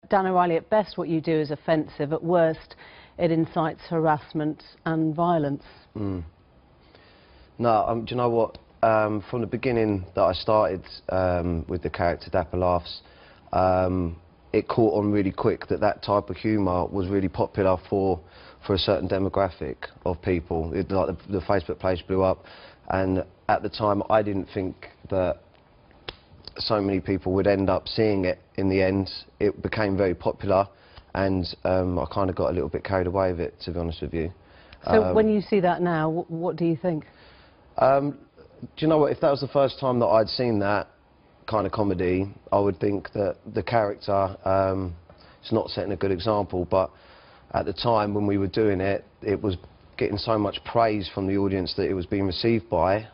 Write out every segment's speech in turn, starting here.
Dan O'Reilly, at best what you do is offensive, at worst it incites harassment and violence. No, do you know what? From the beginning that I started with the character Dapper Laughs, it caught on really quick that that type of humour was really popular for a certain demographic of people. Like the Facebook page blew up, and at the time I didn't think that so many people would end up seeing it in the end. It became very popular, and I kind of got a little bit carried away with it, to be honest with you. So when you see that now, what do you think? Do you know what, if that was the first time that I'd seen that kind of comedy, I would think that the character is not setting a good example, but at the time when we were doing it, it was getting so much praise from the audience that it was being received by,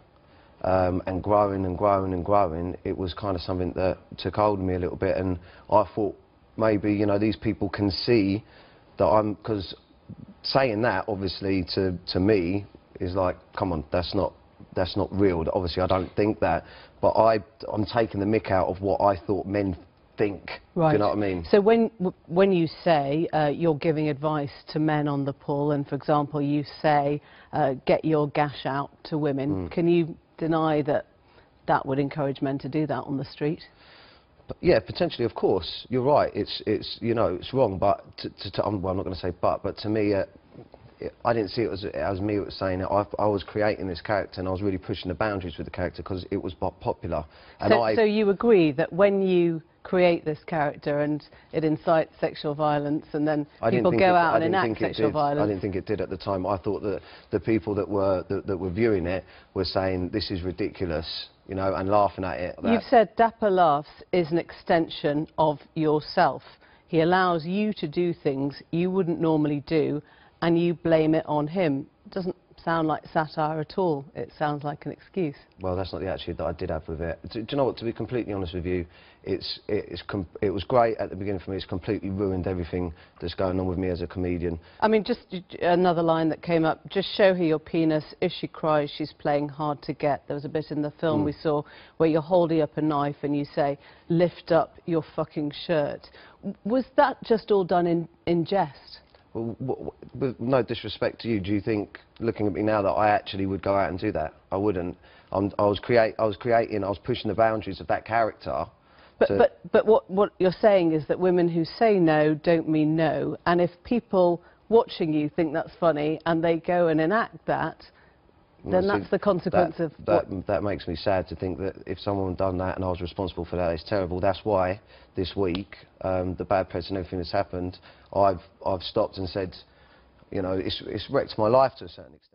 and growing and growing and growing. It was kind of something that took hold of me a little bit, and I thought maybe, you know, these people can see that I'm, because saying that obviously to me is like, come on, that's not real. Obviously I don't think that, but I'm taking the mick out of what I thought men think. Right. Do you know what I mean? So when you say you're giving advice to men on the pull, and for example you say get your gash out to women, can you deny that that would encourage men to do that on the street? Yeah, potentially, of course. You're right. It's you know, it's wrong, but well, I'm not going to say but to me, I didn't see it as me was saying it. I was creating this character, and I was really pushing the boundaries with the character because it was popular. And so you agree that when you create this character and it incites sexual violence, and then people go out and enact sexual violence? I didn't think it did at the time. I thought that the people that were viewing it were saying this is ridiculous, you know, and laughing at it. You've said Dapper Laughs is an extension of yourself. He allows you to do things you wouldn't normally do, and you blame it on him. It doesn't sound like satire at all. It sounds like an excuse. Well, that's not the attitude that I did have with it. Do you know what, to be completely honest with you, it was great at the beginning for me. It's completely ruined everything that's going on with me as a comedian. I mean, just another line that came up, just show her your penis. If she cries, she's playing hard to get. There was a bit in the film we saw where you're holding up a knife and you say, lift up your fucking shirt. Was that just all done in jest? Well, with no disrespect to you, do you think, looking at me now, that I actually would go out and do that? I wouldn't. I was pushing the boundaries of that character. But what you're saying is that women who say no don't mean no, and if people watching you think that's funny and they go and enact that, then that's the consequence of that makes me sad to think that if someone had done that and I was responsible for that, it's terrible. That's why this week, the bad press and everything that's happened, I've stopped and said, you know, it's wrecked my life to a certain extent.